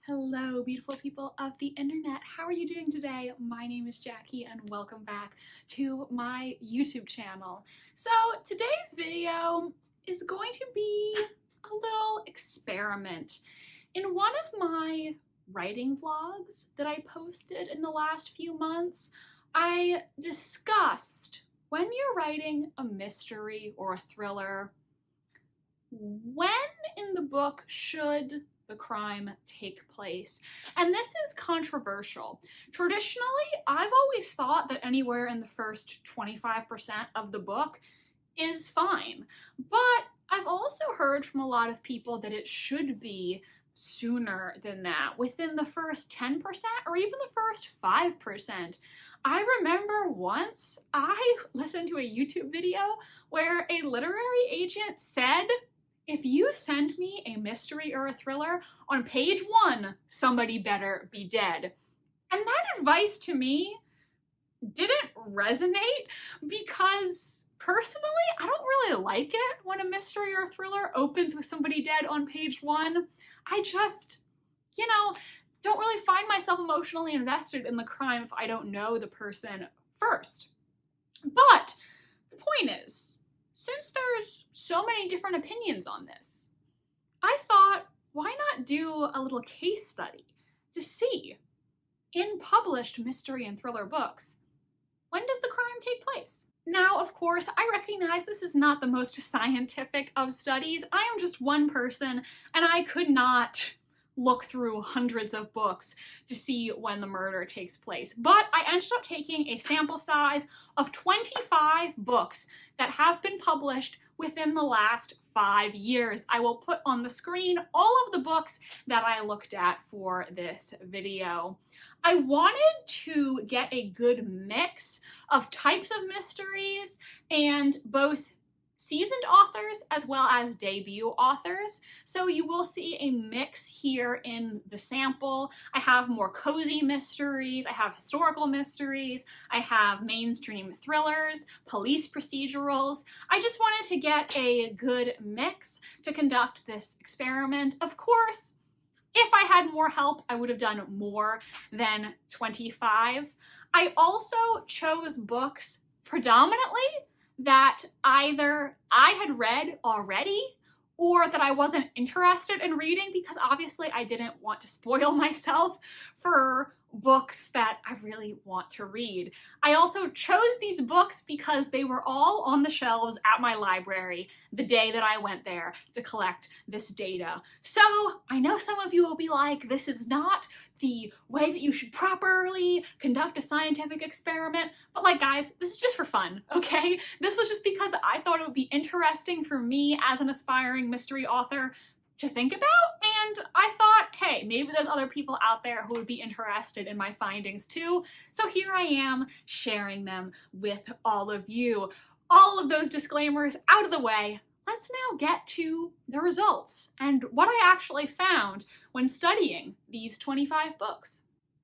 Hello, beautiful people of the internet. How are you doing today? My name is Jackie and welcome back to my YouTube channel. So today's video is going to be a little experiment. In one of my writing vlogs that I posted in the last few months, I discussed when you're writing a mystery or a thriller, when in the book should the crime take place? And this is controversial. Traditionally, I've always thought that anywhere in the first 25% of the book is fine. But I've also heard from a lot of people that it should be sooner than that, within the first 10% or even the first 5%. I remember once I listened to a YouTube video where a literary agent said, if you send me a mystery or a thriller, on page 1, somebody better be dead. And that advice to me didn't resonate because personally, I don't really like it when a mystery or a thriller opens with somebody dead on page 1. I just, don't really find myself emotionally invested in the crime if I don't know the person first. But the point is, since there's so many different opinions on this, I thought, why not do a little case study to see, in published mystery and thriller books, when does the crime take place? Now, of course, I recognize this is not the most scientific of studies. I am just one person, and I could not look through hundreds of books to see when the murder takes place. But I ended up taking a sample size of 25 books that have been published within the last 5 years. I will put on the screen all of the books that I looked at for this video. I wanted to get a good mix of types of mysteries and both seasoned authors as well as debut authors. So you will see a mix here in the sample. I have more cozy mysteries, I have historical mysteries, I have mainstream thrillers, police procedurals. I just wanted to get a good mix to conduct this experiment. Of course, if I had more help, I would have done more than 25. I also chose books predominantly that either I had read already or that I wasn't interested in reading, because obviously I didn't want to spoil myself for books that I really want to read. I also chose these books because they were all on the shelves at my library the day that I went there to collect this data. So I know some of you will be like, this is not the way that you should properly conduct a scientific experiment, but like, guys, this is just for fun, okay? This was just because I thought it would be interesting for me as an aspiring mystery author to think about, and I thought, hey, maybe there's other people out there who would be interested in my findings too, so here I am sharing them with all of you. All of those disclaimers out of the way, let's now get to the results and what I actually found when studying these 25 books.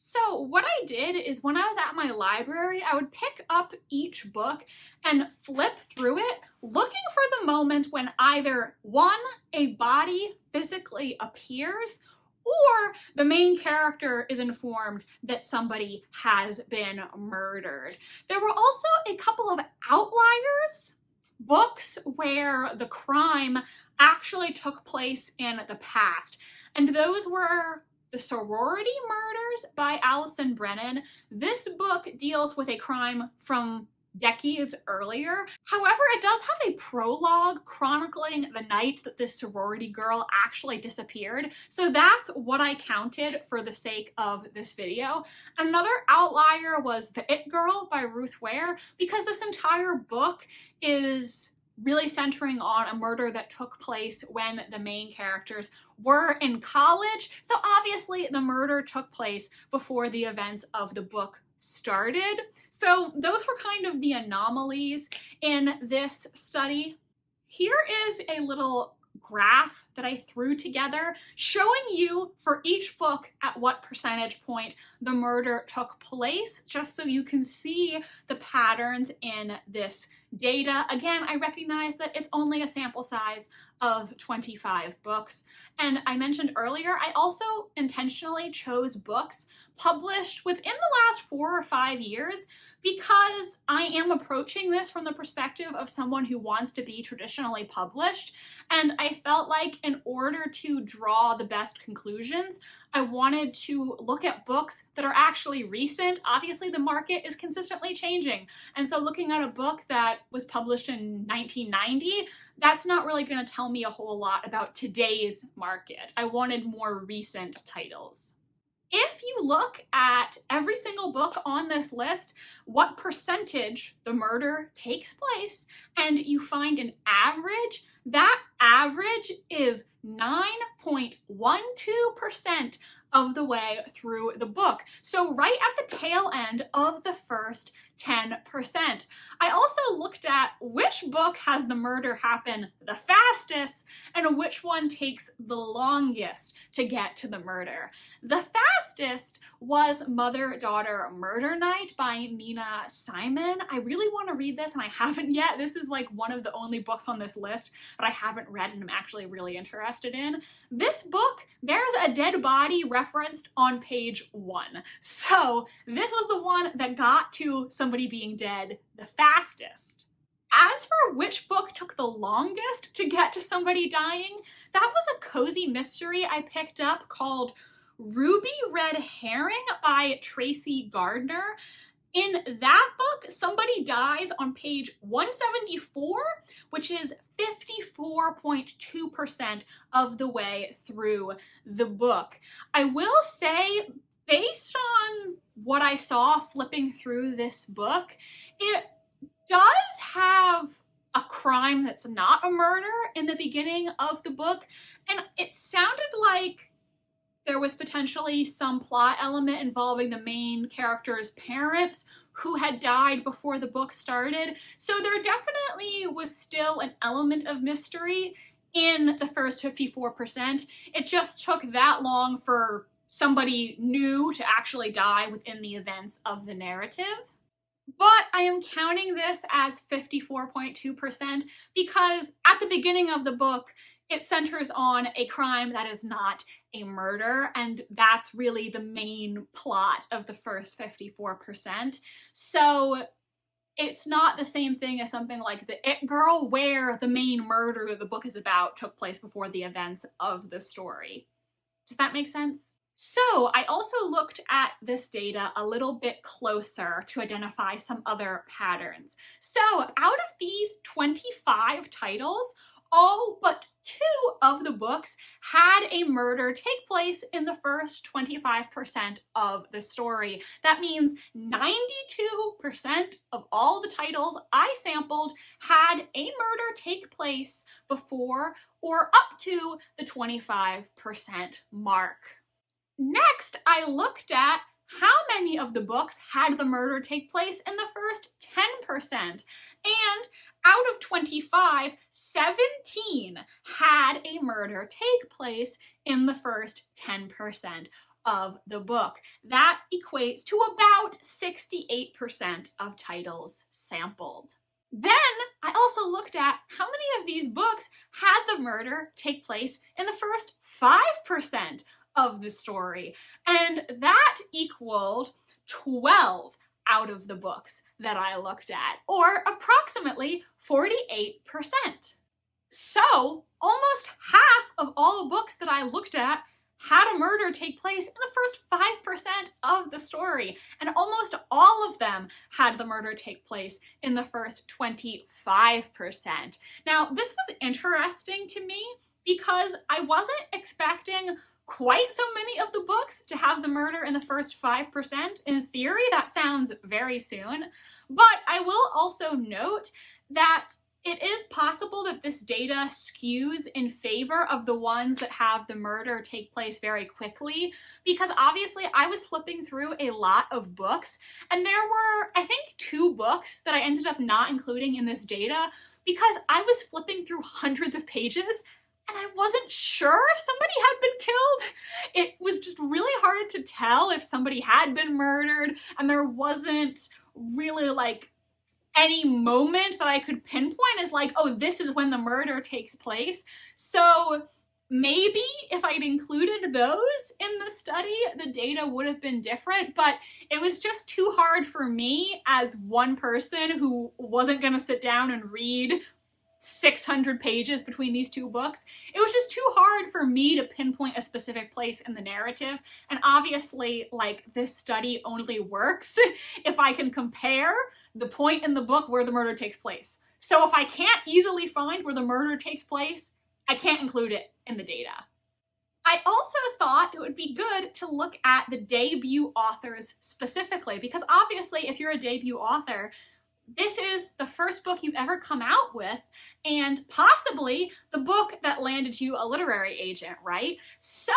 So what I did is when I was at my library, I would pick up each book and flip through it, looking for the moment when either one, a body physically appears, or the main character is informed that somebody has been murdered. There were also a couple of outliers, books where the crime actually took place in the past, and those were The Sorority Murders by Alison Brennan. This book deals with a crime from decades earlier. However, it does have a prologue chronicling the night that this sorority girl actually disappeared. So that's what I counted for the sake of this video. Another outlier was The It Girl by Ruth Ware, because this entire book is really centering on a murder that took place when the main characters were in college. So obviously the murder took place before the events of the book started. So those were kind of the anomalies in this study. Here is a little graph that I threw together showing you for each book at what percentage point the murder took place, just so you can see the patterns in this data. Again, I recognize that it's only a sample size of 25 books. And I mentioned earlier, I also intentionally chose books published within the last 4 or 5 years because I am approaching this from the perspective of someone who wants to be traditionally published. And I felt like in order to draw the best conclusions, I wanted to look at books that are actually recent. Obviously, the market is consistently changing. And so looking at a book that was published in 1990, that's not really going to tell me a whole lot about today's market. I wanted more recent titles. If you look at every single book on this list, what percentage the murder takes place, and you find an average, that average is 9.12% of the way through the book. So right at the tail end of the first 10%. I also looked at which book has the murder happen the fastest and which one takes the longest to get to the murder. The fastest was Mother-Daughter Murder Night by Nina Simon. I really want to read this and I haven't yet. This is like one of the only books on this list that I haven't read and I'm actually really interested in. This book, there's a dead body referenced on page 1. So this was the one that got to somebody being dead the fastest. As for which book took the longest to get to somebody dying, that was a cozy mystery I picked up called Ruby Red Herring by Tracy Gardner. In that book, somebody dies on page 174, which is 54.2% of the way through the book. I will say, based on what I saw flipping through this book, it does have a crime that's not a murder in the beginning of the book, and it sounded like there was potentially some plot element involving the main character's parents who had died before the book started. So there definitely was still an element of mystery in the first 54%. It just took that long for somebody new to actually die within the events of the narrative. But I am counting this as 54.2% because at the beginning of the book, it centers on a crime that is not a murder, and that's really the main plot of the first 54%. So it's not the same thing as something like The It Girl, where the main murder that the book is about took place before the events of the story. Does that make sense? So I also looked at this data a little bit closer to identify some other patterns. So out of these 25 titles, all but 2 of the books had a murder take place in the first 25% of the story. That means 92% of all the titles I sampled had a murder take place before or up to the 25% mark. Next, I looked at how many of the books had the murder take place in the first 10%. And out of 25, 17 had a murder take place in the first 10% of the book. That equates to about 68% of titles sampled. Then I also looked at how many of these books had the murder take place in the first 5% of the story, and that equaled 12 out of the books that I looked at, or approximately 48%. So almost half of all the books that I looked at had a murder take place in the first 5% of the story, and almost all of them had the murder take place in the first 25%. Now, this was interesting to me because I wasn't expecting quite so many of the books to have the murder in the first 5%. In theory, that sounds very soon, but I will also note that it is possible that this data skews in favor of the ones that have the murder take place very quickly, because obviously I was flipping through a lot of books, and there were, I think, 2 books that I ended up not including in this data because I was flipping through hundreds of pages and I wasn't sure if somebody had been killed. It was just really hard to tell if somebody had been murdered, and there wasn't really like any moment that I could pinpoint as like, oh, this is when the murder takes place. So maybe if I'd included those in the study, the data would have been different, but it was just too hard for me as one person who wasn't gonna sit down and read 600 pages between these two books. It was just too hard for me to pinpoint a specific place in the narrative. And obviously, like, this study only works if I can compare the point in the book where the murder takes place. So if I can't easily find where the murder takes place, I can't include it in the data. I also thought it would be good to look at the debut authors specifically, because obviously if you're a debut author, this is the first book you've ever come out with, and possibly the book that landed you a literary agent, right? So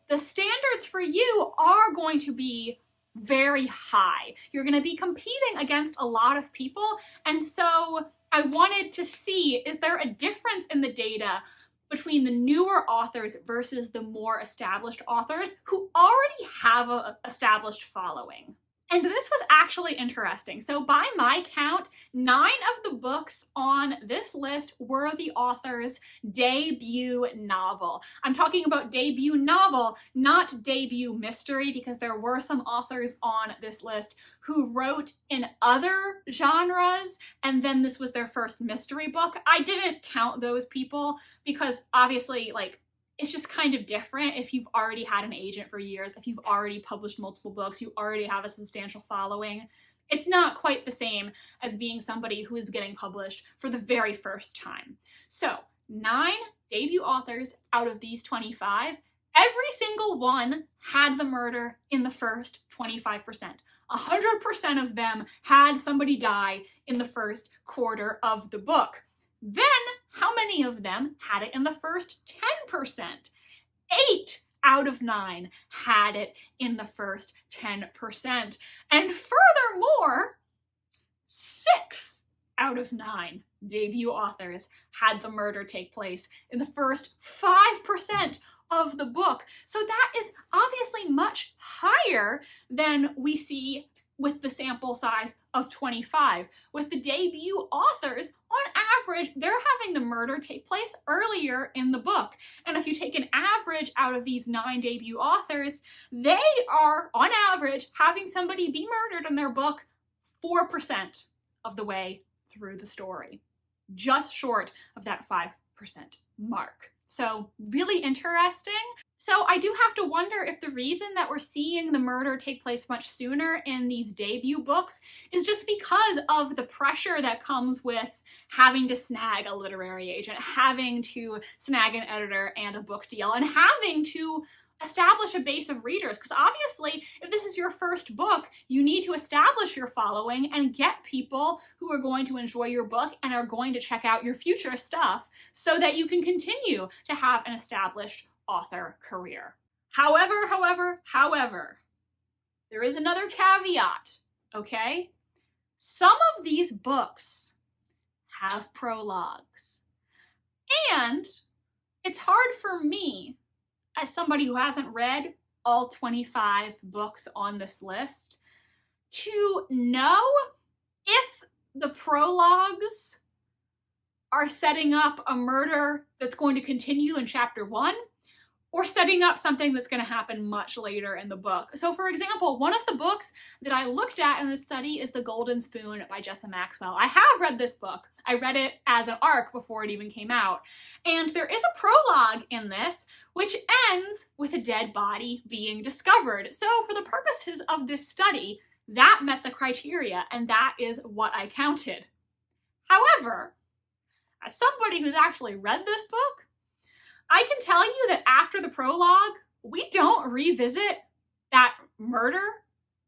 the standards for you are going to be very high. You're going to be competing against a lot of people, and so I wanted to see, is there a difference in the data between the newer authors versus the more established authors who already have an established following? And this was actually interesting. So by my count, 9 of the books on this list were the author's debut novel. I'm talking about debut novel, not debut mystery, because there were some authors on this list who wrote in other genres, and then this was their first mystery book. I didn't count those people because obviously, like, it's just kind of different if you've already had an agent for years, if you've already published multiple books, you already have a substantial following. It's not quite the same as being somebody who is getting published for the very first time. So 9 debut authors out of these 25, every single one had the murder in the first 25%. 100% of them had somebody die in the first quarter of the book. Then, how many of them had it in the first 10%? 8 out of 9 had it in the first 10%. And furthermore, 6 out of 9 debut authors had the murder take place in the first 5% of the book. So that is obviously much higher than we see with the sample size of 25. With the debut authors, on average, they're having the murder take place earlier in the book. And if you take an average out of these 9 debut authors, they are, on average, having somebody be murdered in their book 4% of the way through the story. Just short of that 5% mark. So really interesting. So I do have to wonder if the reason that we're seeing the murder take place much sooner in these debut books is just because of the pressure that comes with having to snag a literary agent, having to snag an editor and a book deal, and having to establish a base of readers. Because obviously, if this is your first book, you need to establish your following and get people who are going to enjoy your book and are going to check out your future stuff so that you can continue to have an established author career. However, there is another caveat, okay? Some of these books have prologues. And it's hard for me, as somebody who hasn't read all 25 books on this list, to know if the prologues are setting up a murder that's going to continue in chapter 1, or setting up something that's going to happen much later in the book. So for example, one of the books that I looked at in this study is The Golden Spoon by Jessa Maxwell. I have read this book. I read it as an ARC before it even came out. And there is a prologue in this which ends with a dead body being discovered. So for the purposes of this study, that met the criteria, and that is what I counted. However, as somebody who's actually read this book, I can tell you that after the prologue, we don't revisit that murder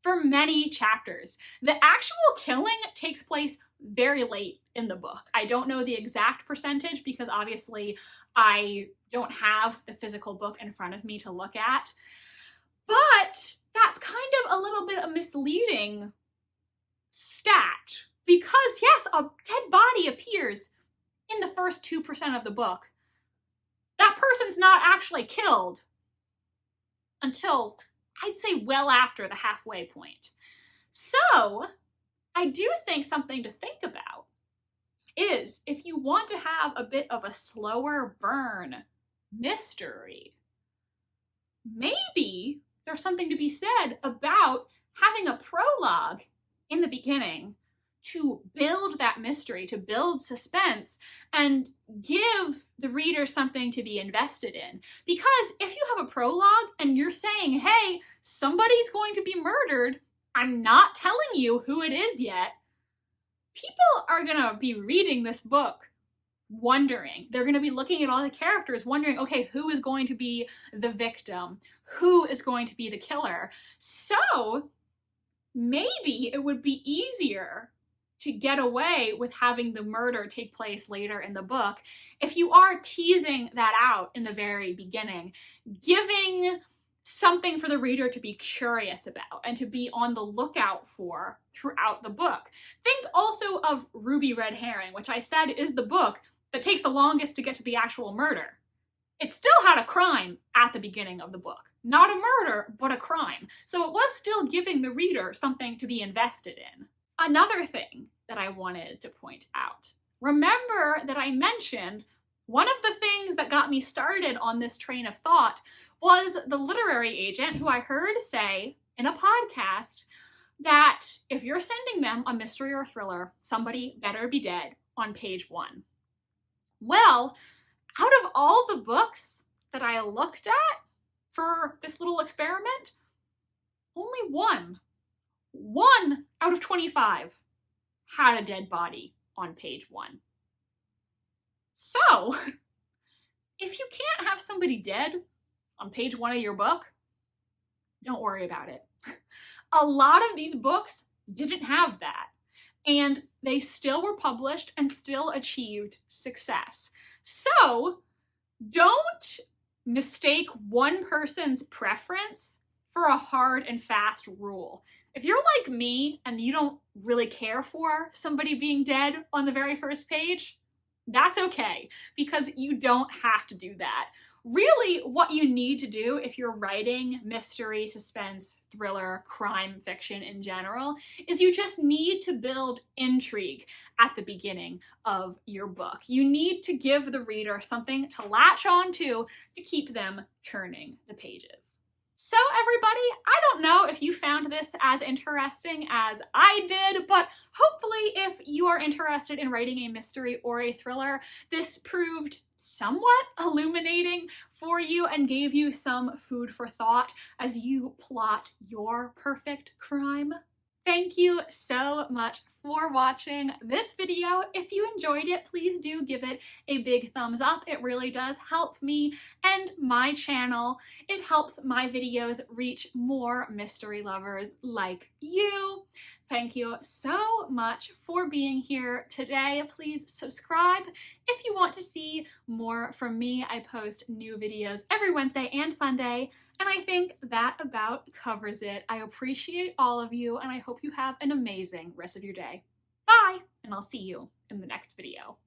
for many chapters. The actual killing takes place very late in the book. I don't know the exact percentage because obviously I don't have the physical book in front of me to look at, but that's kind of a little bit of a misleading stat because yes, a dead body appears in the first 2% of the book. That person's not actually killed until, I'd say, well after the halfway point. So, I do think something to think about is if you want to have a bit of a slower burn mystery, maybe there's something to be said about having a prologue in the beginning to build that mystery, to build suspense, and give the reader something to be invested in. Because if you have a prologue and you're saying, hey, somebody's going to be murdered, I'm not telling you who it is yet, people are gonna be reading this book wondering. They're gonna be looking at all the characters wondering, okay, who is going to be the victim? Who is going to be the killer? So maybe it would be easier to get away with having the murder take place later in the book if you are teasing that out in the very beginning, giving something for the reader to be curious about and to be on the lookout for throughout the book. Think also of Ruby Red Herring, which I said is the book that takes the longest to get to the actual murder. It still had a crime at the beginning of the book. Not a murder, but a crime. So it was still giving the reader something to be invested in. Another thing that I wanted to point out. Remember that I mentioned one of the things that got me started on this train of thought was the literary agent who I heard say in a podcast that if you're sending them a mystery or thriller, somebody better be dead on page 1. Well, out of all the books that I looked at for this little experiment, only one out of 25 had a dead body on page 1. So, if you can't have somebody dead on page 1 of your book, don't worry about it. A lot of these books didn't have that, and they still were published and still achieved success. So, don't mistake one person's preference for a hard and fast rule. If you're like me and you don't really care for somebody being dead on the very first page, that's okay, because you don't have to do that. Really, what you need to do if you're writing mystery, suspense, thriller, crime fiction in general, is you just need to build intrigue at the beginning of your book. You need to give the reader something to latch on to keep them turning the pages. So everybody, I don't know if you found this as interesting as I did, but hopefully if you are interested in writing a mystery or a thriller, this proved somewhat illuminating for you and gave you some food for thought as you plot your perfect crime. Thank you so much for watching this video. If you enjoyed it, please do give it a big thumbs up. It really does help me and my channel. It helps my videos reach more mystery lovers like you. Thank you so much for being here today. Please subscribe if you want to see more from me. I post new videos every Wednesday and Sunday, and I think that about covers it. I appreciate all of you, and I hope you have an amazing rest of your day. Bye, and I'll see you in the next video.